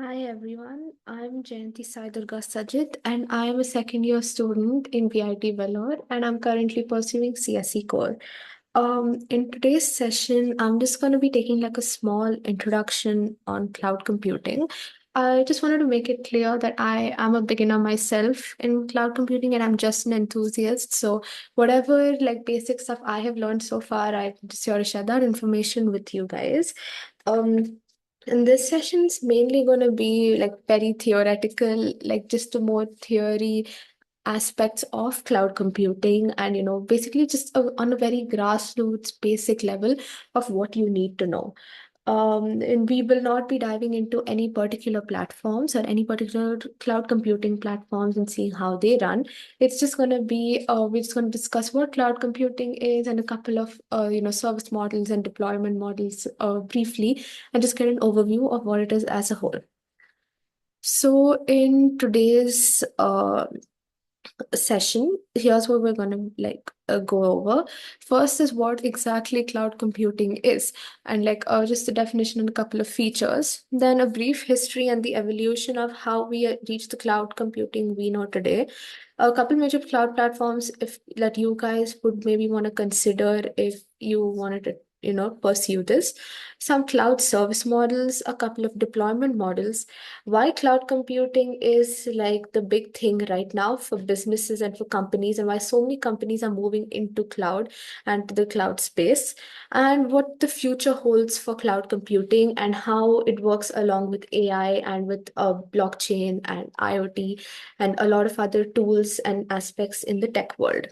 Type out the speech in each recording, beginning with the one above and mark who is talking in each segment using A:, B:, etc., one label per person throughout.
A: Hi everyone, I'm Jayanty Saidurga Sajith and I am a second year student in VIT Vellore and I'm currently pursuing CSE core. In today's session, I'm just going to be taking like a small introduction on cloud computing. I just wanted to make it clear that I am a beginner myself in cloud computing and I'm just an enthusiast. So whatever like basic stuff I have learned so far, I just here to share that information with you guys. Um, and this session's mainly going to be like very theoretical, like just a more theory aspects of cloud computing and basically just on a very grassroots basic level of what you need to know. And we will not be diving into any particular platforms or any particular cloud computing platforms and seeing how they run. It's just going to be, we're just going to discuss what cloud computing is and a couple of, service models and deployment models briefly, and just get an overview of what it is as a whole. So in today's session, here's what we're going to go over. First is what exactly cloud computing is, and just the definition and a couple of features. Then a brief history and the evolution of how we reached the cloud computing we know today. A couple major cloud platforms if that you guys would maybe want to consider if you wanted to pursue this, some cloud service models, a couple of deployment models, why cloud computing is like the big thing right now for businesses and for companies, and why so many companies are moving into cloud and to the cloud space, and what the future holds for cloud computing and how it works along with AI and with blockchain and IoT and a lot of other tools and aspects in the tech world.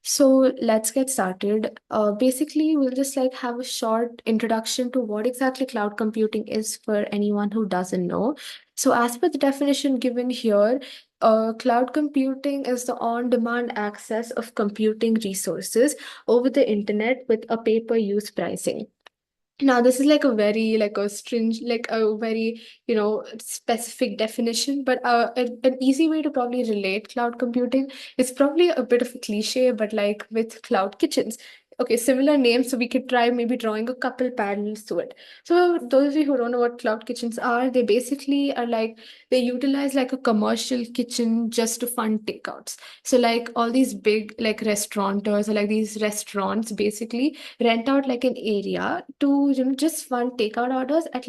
A: So let's get started. Basically, we'll just like have a short introduction to what exactly cloud computing is for anyone who doesn't know. So as per the definition given here, cloud computing is the on-demand access of computing resources over the internet with a pay-per-use pricing. Now, this is like a very like a string, like a very specific definition, but an easy way to probably relate cloud computing is probably a bit of a cliche, but like with cloud kitchens. Okay, similar names, so we could try maybe drawing a couple parallels to it. So those of you who don't know what cloud kitchens are, they basically are like they utilize like a commercial kitchen just to fund takeouts. So like all these big like restaurateurs or like these restaurants basically rent out like an area to just fund takeout orders at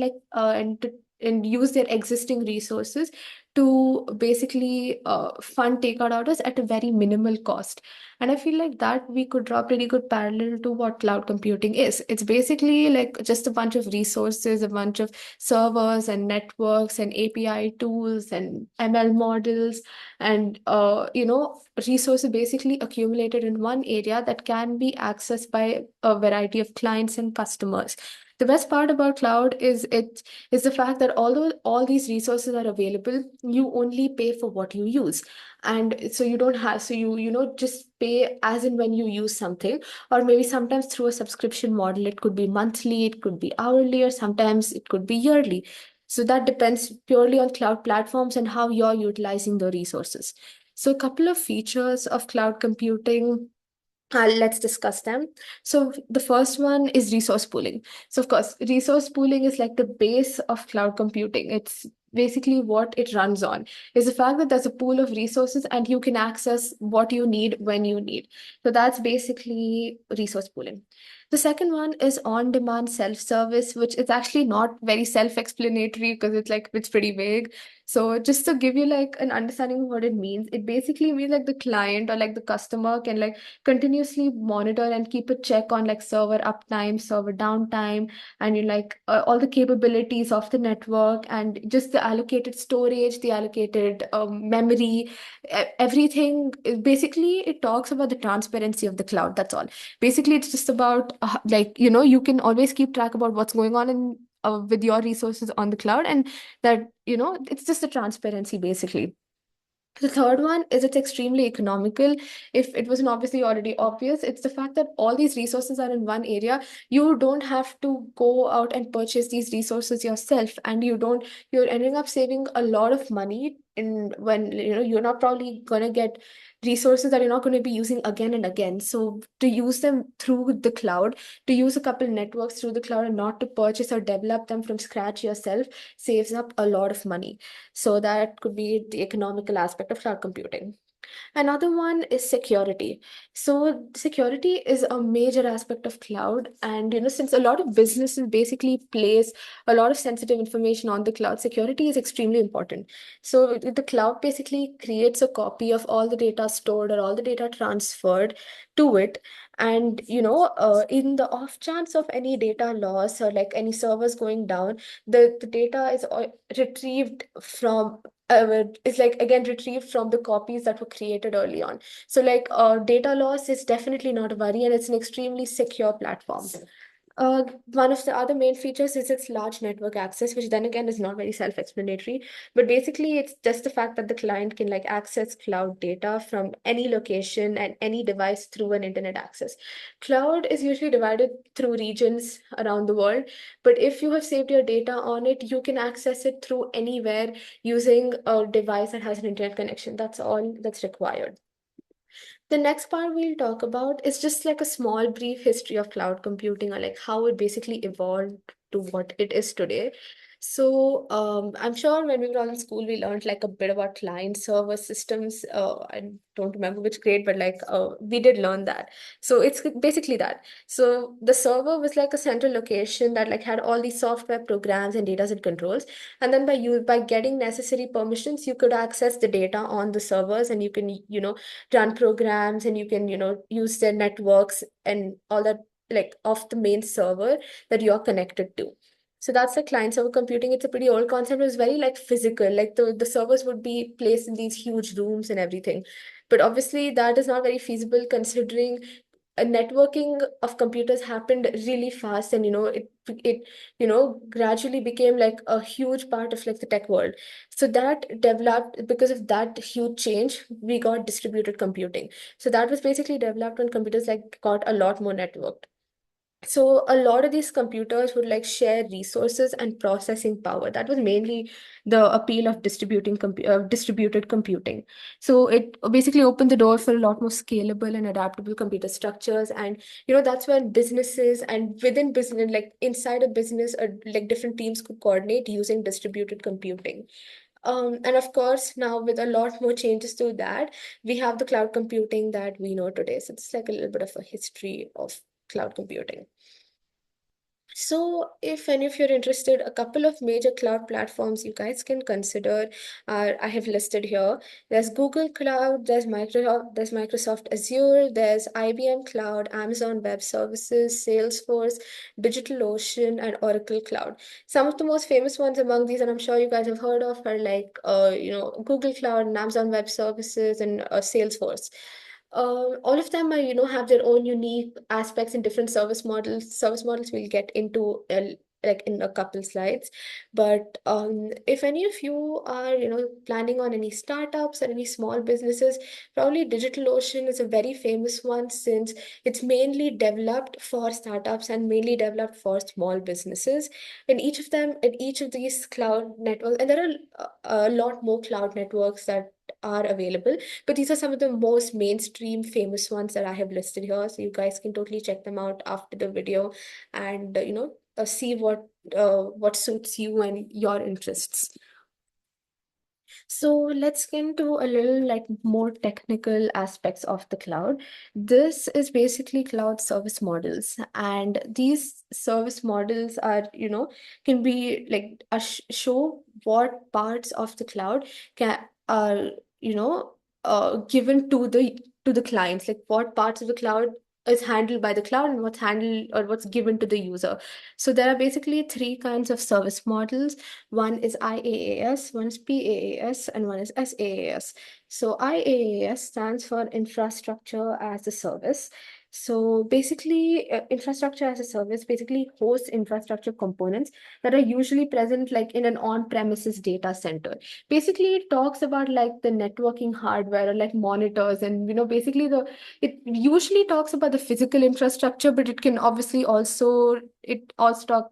A: and use their existing resources to basically fund takeout orders at a very minimal cost. And I feel like that we could draw a pretty good parallel to what cloud computing is. It's basically like just a bunch of resources, a bunch of servers and networks and API tools and ML models and resources basically accumulated in one area that can be accessed by a variety of clients and customers. The best part about cloud is it is the fact that although all these resources are available, you only pay for what you use. And so you don't have, so you just pay as and when you use something, or maybe sometimes through a subscription model. It could be monthly, it could be hourly, or sometimes it could be yearly. So that depends purely on cloud platforms and how you're utilizing the resources. So a couple of features of cloud computing, let's discuss them. So the first one is resource pooling. So of course, resource pooling is like the base of cloud computing. It's basically what it runs on is the fact that there's a pool of resources and you can access what you need when you need. So that's basically resource pooling. The second one is on-demand self-service, which is actually not very self-explanatory because it's pretty vague. So just to give you like an understanding of what it means, it basically means like the client or like the customer can like continuously monitor and keep a check on like server uptime, server downtime, and all the capabilities of the network and just the allocated storage, the allocated memory, everything. Basically, it talks about the transparency of the cloud. That's all. Basically, it's just about you can always keep track about what's going on in with your resources on the cloud, and that it's just the transparency basically. The third one is it's extremely economical. If it wasn't obviously already obvious, it's the fact that all these resources are in one area. You don't have to go out and purchase these resources yourself, and you're ending up saving a lot of money in when you're not probably gonna get resources that you're not going to be using again and again. So to use them through the cloud, to use a couple networks through the cloud and not to purchase or develop them from scratch yourself saves up a lot of money. So that could be the economical aspect of cloud computing. Another one is security. So security is a major aspect of cloud. And since a lot of businesses basically place a lot of sensitive information on the cloud, security is extremely important. So the cloud basically creates a copy of all the data stored or all the data transferred to it. And in the off chance of any data loss or like any servers going down, the data is retrieved from is like again retrieved from the copies that were created early on. So like data loss is definitely not a worry, and it's an extremely secure platform. One of the other main features is its large network access, which then again is not very self-explanatory, but basically it's just the fact that the client can like access cloud data from any location and any device through an internet access. Cloud is usually divided through regions around the world, but if you have saved your data on it, you can access it through anywhere using a device that has an internet connection. That's all that's required. The next part we'll talk about is just like a small brief history of cloud computing, or like how it basically evolved to what it is today. So I'm sure when we were all in school, we learned like a bit about client server systems. I don't remember which grade, but like we did learn that. So it's basically that. So the server was like a central location that like had all these software programs and data and controls. And then by getting necessary permissions, you could access the data on the servers, and you can run programs, and you can use their networks and all that, like off the main server that you're connected to. So that's the client server computing. It's a pretty old concept. It was very like physical, like the servers would be placed in these huge rooms and everything. But obviously that is not very feasible considering a networking of computers happened really fast, and it gradually became like a huge part of like the tech world. So that developed because of that huge change. We got distributed computing. So that was basically developed when computers like got a lot more networked. So a lot of these computers would like share resources and processing power. That was mainly the appeal of distributed computing. So it basically opened the door for a lot more scalable and adaptable computer structures. And that's when businesses and within business, like inside a business, like different teams could coordinate using distributed computing. And of course, now with a lot more changes to that, we have the cloud computing that we know today. So it's like a little bit of a history of cloud computing. So, if any of you're interested, a couple of major cloud platforms you guys can consider are I have listed here. There's Google Cloud, there's Microsoft Azure, there's IBM Cloud, Amazon Web Services, Salesforce, DigitalOcean, and Oracle Cloud. Some of the most famous ones among these, and I'm sure you guys have heard of, are like Google Cloud and Amazon Web Services and Salesforce. All of them are, have their own unique aspects and different service models. Service models we'll get into like in a couple slides. But if any of you are, planning on any startups or any small businesses, probably DigitalOcean is a very famous one since it's mainly developed for startups and mainly developed for small businesses. And each of these cloud networks, and there are a lot more cloud networks that are available, but these are some of the most mainstream famous ones that I have listed here. So you guys can totally check them out after the video and, see what suits you and your interests. So let's get into a little like more technical aspects of the cloud. This is basically cloud service models, and these service models are, can be like show what parts of the cloud can are, given to the clients, like what parts of the cloud is handled by the cloud and what's handled or what's given to the user. So there are basically three kinds of service models. One is IaaS, one is PaaS, and one is SaaS. So IaaS stands for Infrastructure as a Service. So basically, infrastructure as a service basically hosts infrastructure components that are usually present like in an on-premises data center. Basically, it talks about like the networking hardware or like monitors, and basically it usually talks about the physical infrastructure, but it also talk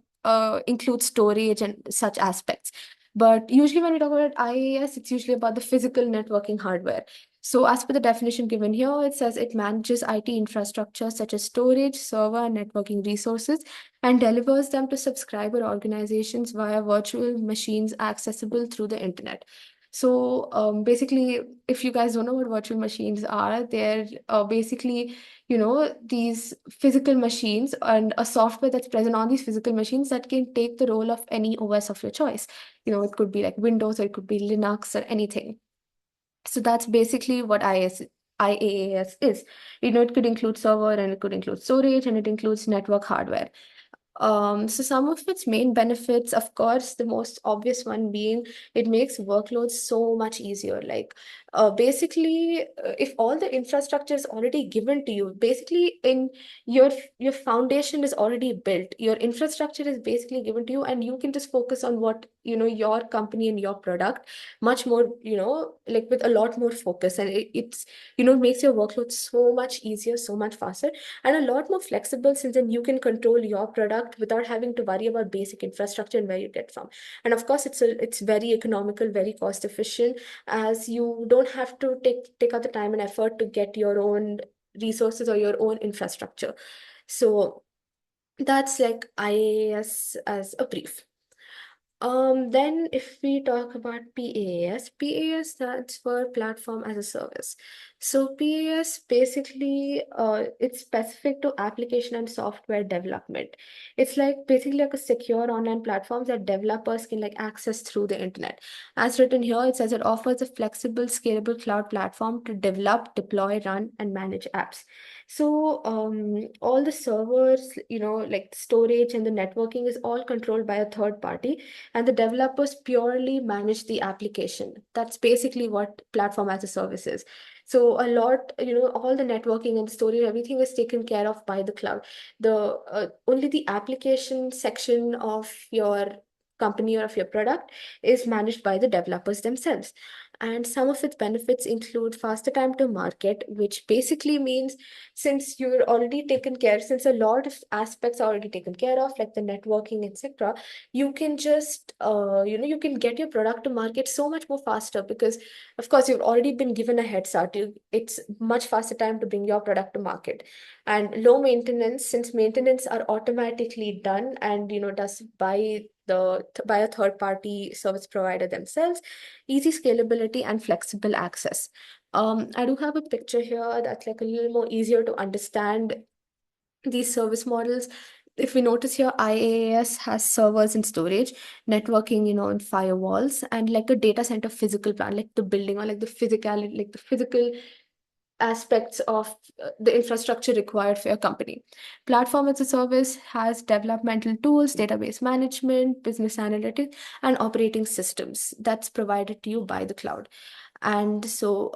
A: includes storage and such aspects. But usually when we talk about IaaS, it's usually about the physical networking hardware. So as per the definition given here, it says it manages IT infrastructure such as storage, server, and networking resources, and delivers them to subscriber organizations via virtual machines accessible through the internet. So basically, if you guys don't know what virtual machines are, they're basically, these physical machines and a software that's present on these physical machines that can take the role of any OS of your choice. It could be like Windows or it could be Linux or anything. So that's basically what IaaS is. It could include server and it could include storage and it includes network hardware. So some of its main benefits, of course, the most obvious one being it makes workloads so much easier. Like, basically, if all the infrastructure is already given to you, basically in your foundation is already built. Your infrastructure is basically given to you, and you can just focus on what your company and your product much more. Like with a lot more focus, and it's makes your workload so much easier, so much faster and a lot more flexible since then you can control your product without having to worry about basic infrastructure and where you get from. And of course, it's very economical, very cost efficient, as you don't have to take out the time and effort to get your own resources or your own infrastructure. So that's like IaaS as a brief. Then if we talk about PaaS, PaaS stands for Platform as a Service. So PaaS basically it's specific to application and software development. It's like basically like a secure online platform that developers can like access through the internet. As written here, it says it offers a flexible, scalable cloud platform to develop, deploy, run, and manage apps. So all the servers, like storage and the networking is all controlled by a third party and the developers purely manage the application. That's basically what platform as a service is. So a lot, all the networking and storage, everything is taken care of by the cloud. The only the application section of your company or of your product is managed by the developers themselves. And some of its benefits include faster time to market, which basically means since you're already taken care, since a lot of aspects are already taken care of, like the networking, etc., you can just you can get your product to market so much more faster because of course you've already been given a head start. It's much faster time to bring your product to market, and low maintenance since maintenance are automatically done and does by a third party service provider themselves. Easy scalability and flexible access. I do have a picture here that's like a little more easier to understand these service models. If we notice here, IaaS has servers and storage, networking, and firewalls, and like a data center physical plan, like the building or like the physicality, like the physical aspects of the infrastructure required for your company. Platform as a service has developmental tools, database management, business analytics, and operating systems that's provided to you by the cloud. And so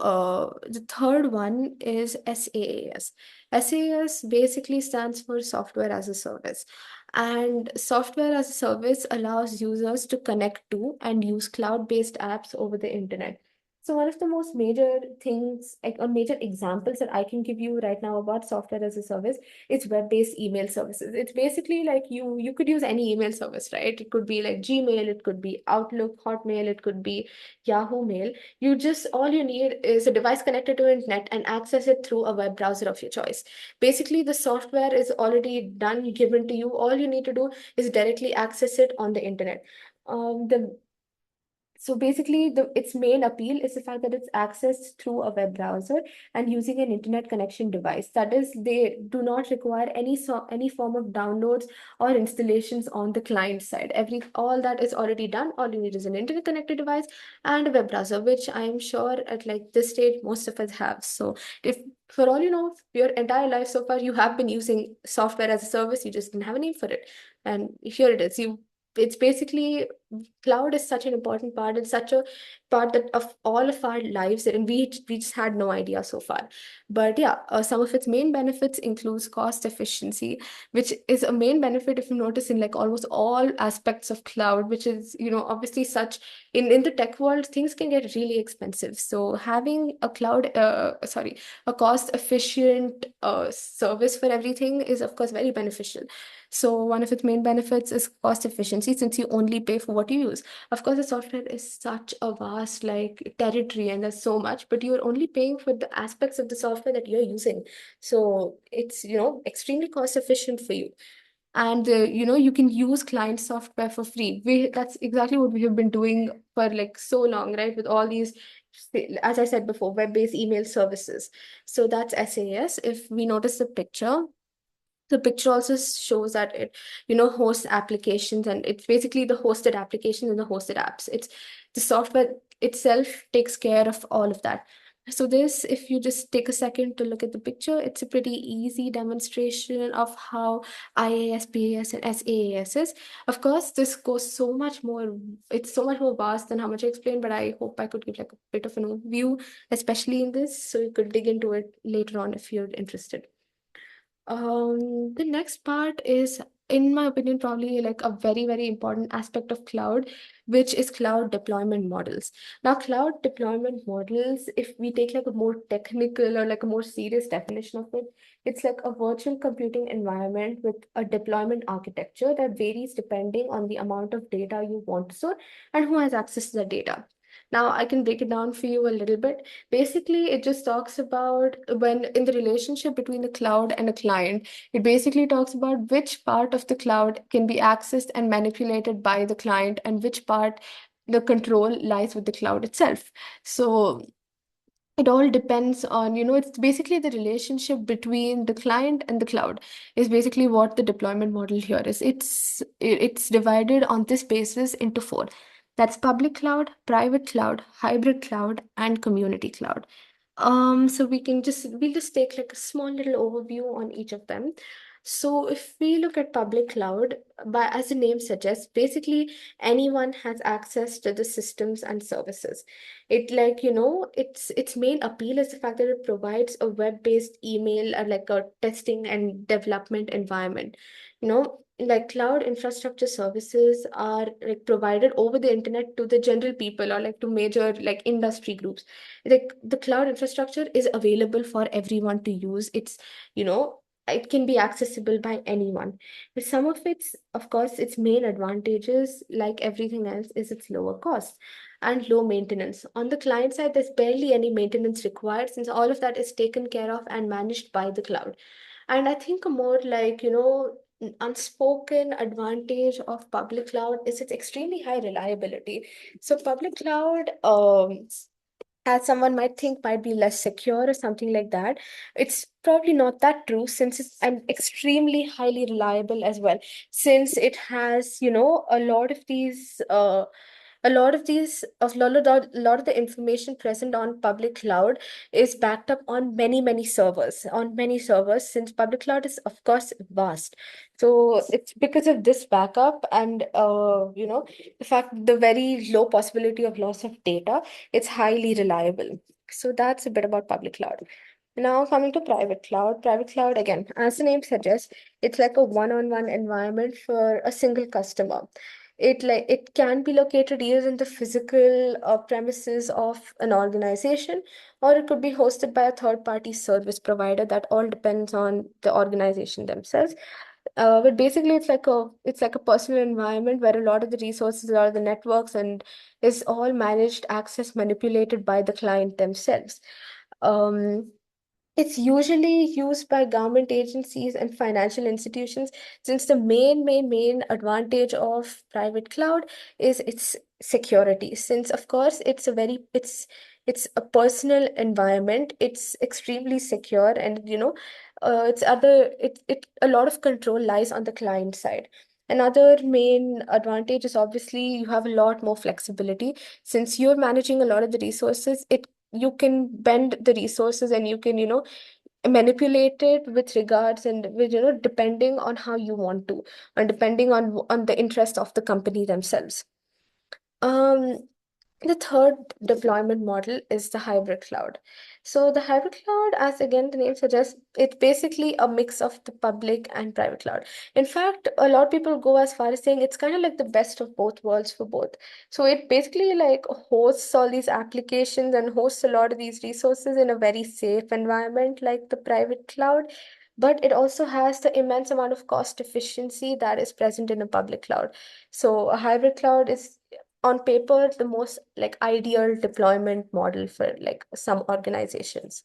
A: the third one is SaaS. SaaS basically stands for software as a service. And software as a service allows users to connect to and use cloud-based apps over the internet. So one of the most major things, like or major examples that I can give you right now about software as a service is web-based email services. It's basically like you could use any email service, right? It could be like Gmail, it could be Outlook, Hotmail, it could be Yahoo Mail. You just all you need is a device connected to internet and access it through a web browser of your choice. Basically, the software is already done, given to you. All you need to do is directly access it on the internet. The So basically, its main appeal is the fact that it's accessed through a web browser and using an internet connection device. That is, they do not require any form of downloads or installations on the client side. All that is already done. All you need is an internet connected device and a web browser, which I'm sure at like this stage most of us have. So if for all you know, your entire life so far you have been using software as a service, you just didn't have a name for it, and here it is. It's basically cloud is such an important part and such a part that of all of our lives, and we just had no idea so far. But yeah, some of its main benefits includes cost efficiency, which is a main benefit if you notice in like almost all aspects of cloud, which is obviously such in the tech world things can get really expensive. So having a a cost efficient service for everything is of course very beneficial. So one of its main benefits is cost efficiency, since you only pay for what you use. Of course, the software is such a vast like territory and there's so much, but you're only paying for the aspects of the software that you're using. So it's, extremely cost efficient for you. And you can use client software for free. That's exactly what we have been doing for like so long, right? With all these, as I said before, web-based email services. So that's SaaS. If we notice the picture also shows that it hosts applications, and it's basically the hosted applications and the hosted apps. It's the software itself takes care of all of that. So this, if you just take a second to look at the picture, it's a pretty easy demonstration of how IaaS, PaaS, and SaaS is. Of course, this goes so much more, it's so much more vast than how much I explained, but I hope I could give like a bit of an overview, especially in this, so you could dig into it later on if you're interested. The next part is, in my opinion, probably like a very, very important aspect of cloud, which is cloud deployment models. Now, cloud deployment models, if we take like a more technical or like a more serious definition of it, it's like a virtual computing environment with a deployment architecture that varies depending on the amount of data you want to store and who has access to the data. Now, I can break it down for you a little bit. Basically, it just talks about when in the relationship between the cloud and a client, it basically talks about which part of the cloud can be accessed and manipulated by the client and which part the control lies with the cloud itself. So it all depends on, it's basically the relationship between the client and the cloud is basically what the deployment model here is. It's divided on this basis into four. That's public cloud, private cloud, hybrid cloud, and community cloud. So we'll just take like a small little overview on each of them. So if we look at public cloud, as the name suggests, basically anyone has access to the systems and services. Its main appeal is the fact that it provides a web-based email or like a testing and development environment. Like cloud infrastructure services are like provided over the internet to the general people or like to major like industry groups. Like the cloud infrastructure is available for everyone to use. You know, it can be accessible by anyone. But some of its, of course, its main advantages, like everything else, is its lower cost and low maintenance. On the client side, there's barely any maintenance required since all of that is taken care of and managed by the cloud. And I think a more like, unspoken advantage of public cloud is its extremely high reliability. So public cloud, as someone might think might be less secure or something like that. It's probably not that true since it's an extremely highly reliable as well. Since it has, a lot of the information present on public cloud is backed up on many servers, since public cloud is of course vast. So it's because of this backup and the fact the very low possibility of loss of data, it's highly reliable. So that's a bit about public cloud. Now coming to private cloud again, as the name suggests, it's like a one-on-one environment for a single customer. It can be located either in the physical premises of an organization, or it could be hosted by a third-party service provider. That all depends on the organization themselves. But basically, it's like a personal environment where a lot of the resources, a lot of the networks, and is all managed, access, manipulated by the client themselves. Um, it's usually used by government agencies and financial institutions, since the main advantage of private cloud is its security. Since of course it's a personal environment, it's extremely secure, and it a lot of control lies on the client side. Another main advantage is obviously you have a lot more flexibility since you're managing a lot of the resources. You can bend the resources and you can manipulate it with regards and with depending on how you want to, and depending on the interest of the company themselves. um the third deployment model is the hybrid cloud. So the hybrid cloud, as again the name suggests, it's basically a mix of the public and private cloud. In fact, a lot of people go as far as saying it's kind of like the best of both worlds for both. So it basically like hosts all these applications and hosts a lot of these resources in a very safe environment like the private cloud. But it also has the immense amount of cost efficiency that is present in a public cloud. So a hybrid cloud is on paper the most like ideal deployment model for like some organizations.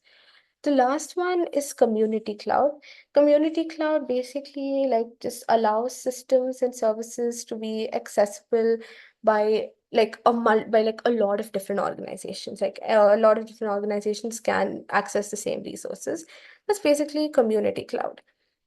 A: The last one is community cloud. Community cloud basically like just allows systems and services to be accessible by by like a lot of different organizations. Like a lot of different organizations can access the same resources. That's basically community cloud.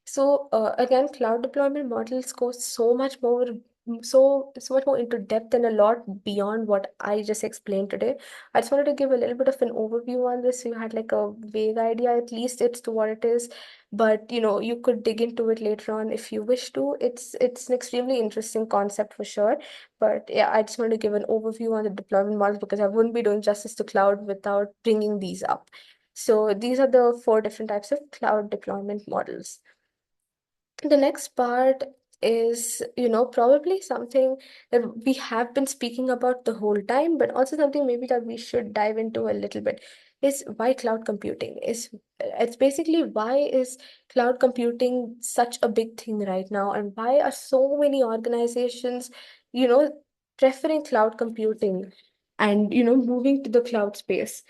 A: So again, cloud deployment models go so much more into depth and a lot beyond what I just explained today. I just wanted to give a little bit of an overview on this, so you had like a vague idea, at least it's to what it is. But you could dig into it later on if you wish to. It's an extremely interesting concept for sure. But yeah, I just wanted to give an overview on the deployment model because I wouldn't be doing justice to cloud without bringing these up. So these are the four different types of cloud deployment models. The next part is, probably something that we have been speaking about the whole time, but also something maybe that we should dive into a little bit is why cloud computing is. It's basically why is cloud computing such a big thing right now, and why are so many organizations, you know, preferring cloud computing and moving to the cloud space.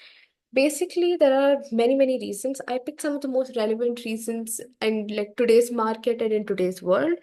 A: Basically, there are many, many reasons. I picked some of the most relevant reasons in like today's market and in today's world.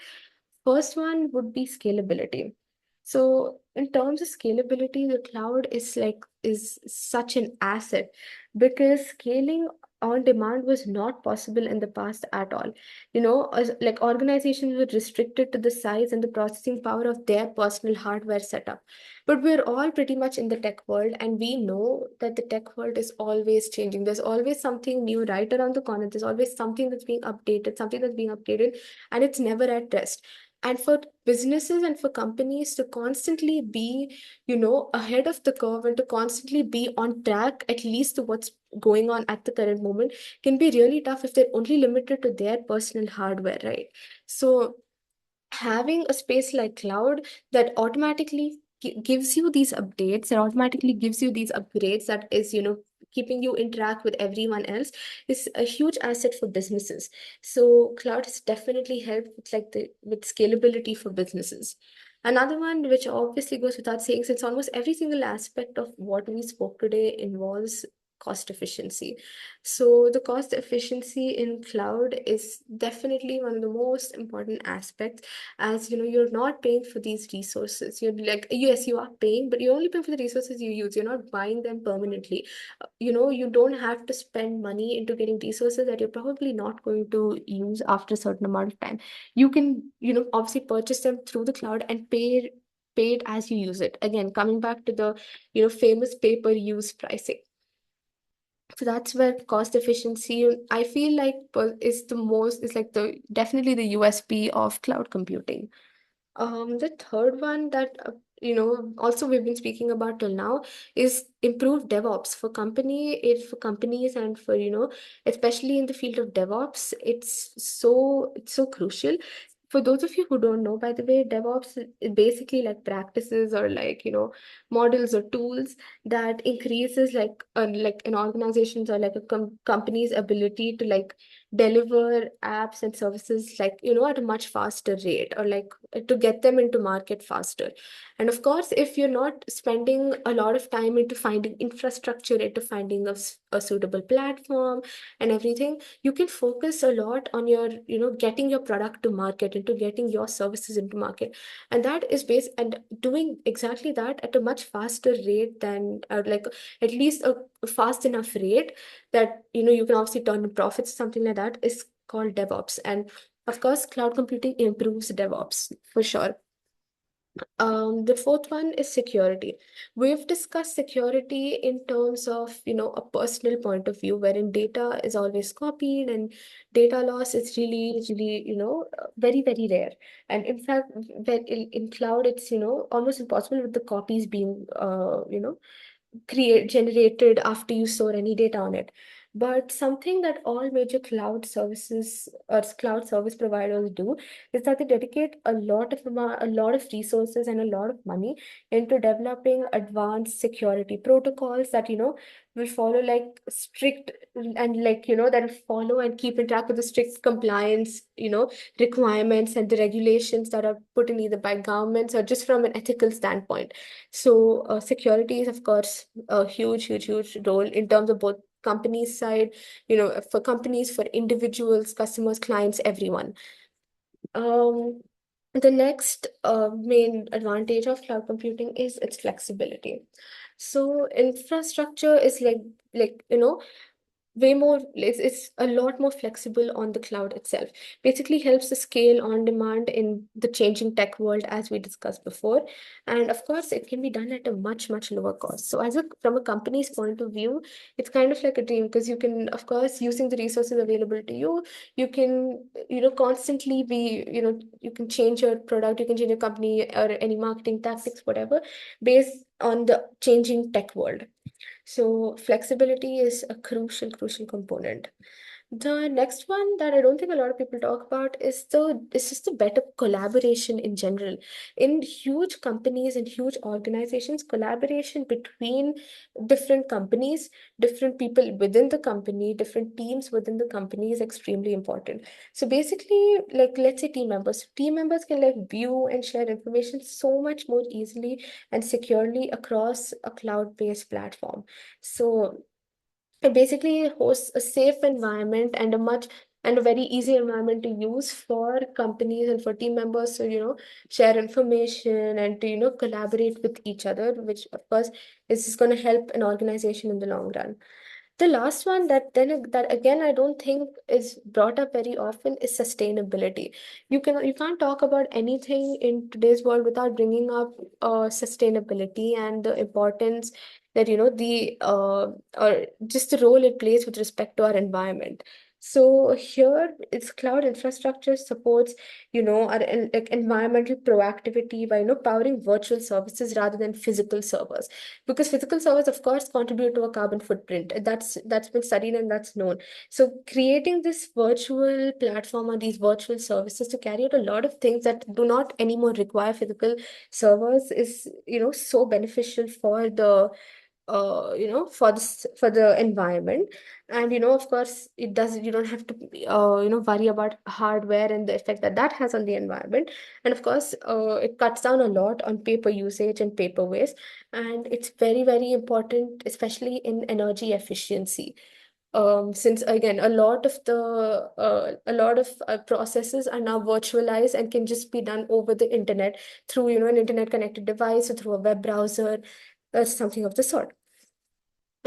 A: First one would be scalability. So in terms of scalability, the cloud is such an asset because scaling on demand was not possible in the past at all. Like organizations were restricted to the size and the processing power of their personal hardware setup. But we're all pretty much in the tech world, and we know that the tech world is always changing. There's always something new right around the corner. There's always something that's being updated, and it's never at rest. And for businesses and for companies to constantly be, ahead of the curve and to constantly be on track, at least to what's going on at the current moment, can be really tough if they're only limited to their personal hardware, right? So having a space like cloud that automatically gives you these updates and automatically gives you these upgrades, that is keeping you interact with everyone else, is a huge asset for businesses. So cloud has definitely helped with with scalability for businesses. Another one which obviously goes without saying, since almost every single aspect of what we spoke today involves cost efficiency. So the cost efficiency in cloud is definitely one of the most important aspects, as you're not paying for these resources. You're like, yes, you are paying, but you're only paying for the resources you use. You're not buying them permanently. You don't have to spend money into getting resources that you're probably not going to use after a certain amount of time. You can obviously purchase them through the cloud and pay it as you use it. Again, coming back to the famous pay-per-use pricing. So that's where cost efficiency, I feel like, is like the definitely the USP of cloud computing. The third one that also we've been speaking about till now is improved DevOps for companies, and for especially in the field of DevOps, it's so crucial. For those of you who don't know, by the way, DevOps is basically like practices or like models or tools that increases like an organization's or like a company's ability to like deliver apps and services like at a much faster rate, or like to get them into market faster. And of course, if you're not spending a lot of time into finding infrastructure, into finding a suitable platform and everything, you can focus a lot on your getting your product to market, into getting your services into market. And that is based and doing exactly that at a much faster rate than like at least a fast enough rate that you can obviously turn to profits, something like that, is called DevOps. And of course, cloud computing improves DevOps for sure. The fourth one is security. We've discussed security in terms of, a personal point of view, wherein data is always copied and data loss is really, really, very, very rare. And in fact, when in cloud, it's, almost impossible with the copies being, generated after you store any data on it. But something that all major cloud services or cloud service providers do is that they dedicate a lot of resources and a lot of money into developing advanced security protocols that, will follow like strict and like, that will follow and keep in track with the strict compliance, requirements and the regulations that are put in either by governments or just from an ethical standpoint. So security is, of course, a huge role in terms of both companies side, for companies, for individuals, customers, clients, everyone. Um, the next main advantage of cloud computing is its flexibility. So infrastructure is like way more, it's a lot more flexible on the cloud itself. Basically helps to scale on demand in the changing tech world, as we discussed before. And of course it can be done at a much lower cost. So from a company's point of view, it's kind of like a dream, because you can, of course, using the resources available to you, you can, constantly be, you can change your product, you can change your company or any marketing tactics, whatever, based on the changing tech world. So flexibility is a crucial component. The next one that I don't think a lot of people talk about is just the better collaboration in general. In huge companies and huge organizations, collaboration between different companies, different people within the company, different teams within the company is extremely important. So basically, like let's say team members can like view and share information so much more easily and securely across a cloud-based platform. So it basically hosts a safe environment and a very easy environment to use for companies and for team members to, share information and to, collaborate with each other, which of course is just going to help an organization in the long run. The last one that again I don't think is brought up very often is sustainability. You can't talk about anything in today's world without bringing up sustainability and the importance that, the or just the role it plays with respect to our environment. So here, its cloud infrastructure supports, like environmental proactivity by, powering virtual services rather than physical servers, because physical servers of course contribute to a carbon footprint. That's been studied and that's known. So creating this virtual platform or these virtual services to carry out a lot of things that do not anymore require physical servers is, so beneficial for the for the environment. And of course you don't have to worry about hardware and the effect that that has on the environment. And of course it cuts down a lot on paper usage and paper waste, and it's very important, especially in energy efficiency. Since again a lot of processes are now virtualized and can just be done over the internet through, an internet connected device or through a web browser or something of the sort.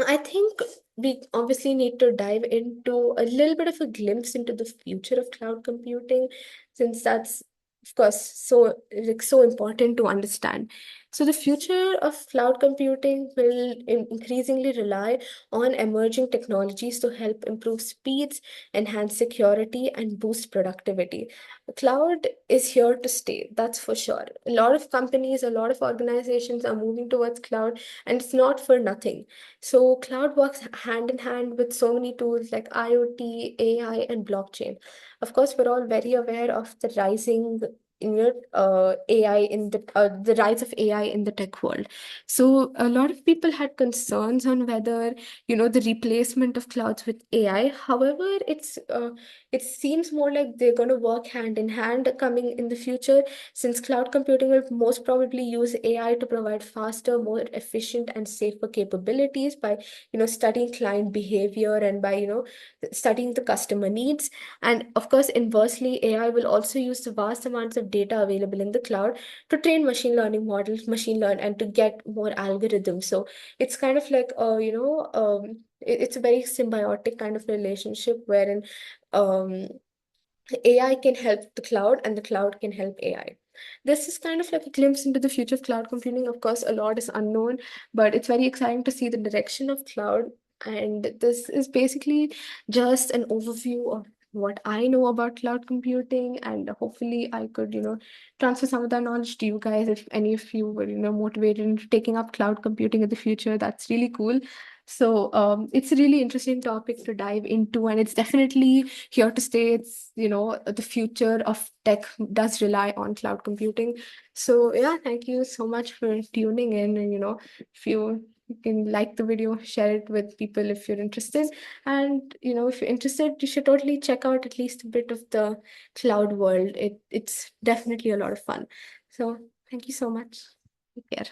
A: I think we obviously need to dive into a little bit of a glimpse into the future of cloud computing, since that's, of course, so important to understand. So the future of cloud computing will increasingly rely on emerging technologies to help improve speeds, enhance security, and boost productivity. Cloud is here to stay, that's for sure. A lot of companies, a lot of organizations are moving towards cloud, and it's not for nothing. So cloud works hand in hand with so many tools like IoT, AI, and blockchain. Of course, we're all very aware of the rising AI in the rise of AI in the tech world. So a lot of people had concerns on whether, the replacement of clouds with AI. However, it seems more like they're going to work hand in hand coming in the future, since cloud computing will most probably use AI to provide faster, more efficient, and safer capabilities by, studying client behavior and by, studying the customer needs. And of course, inversely, AI will also use the vast amounts of data available in the cloud to train machine learning models, machine learn, and to get more algorithms. So it's kind of like, it's a very symbiotic kind of relationship wherein um, AI can help the cloud and the cloud can help AI. This is kind of like a glimpse into the future of cloud computing. Of course, a lot is unknown, but it's very exciting to see the direction of cloud. And this is basically just an overview of what I know about cloud computing. And hopefully I could, transfer some of that knowledge to you guys if any of you were, motivated into taking up cloud computing in the future. That's really cool. So it's a really interesting topic to dive into, and it's definitely here to stay. It's, the future of tech does rely on cloud computing. So yeah, thank you so much for tuning in. And, if you can like the video, share it with people if you're interested. And, if you're interested, you should totally check out at least a bit of the cloud world. It's definitely a lot of fun. So thank you so much. Take care.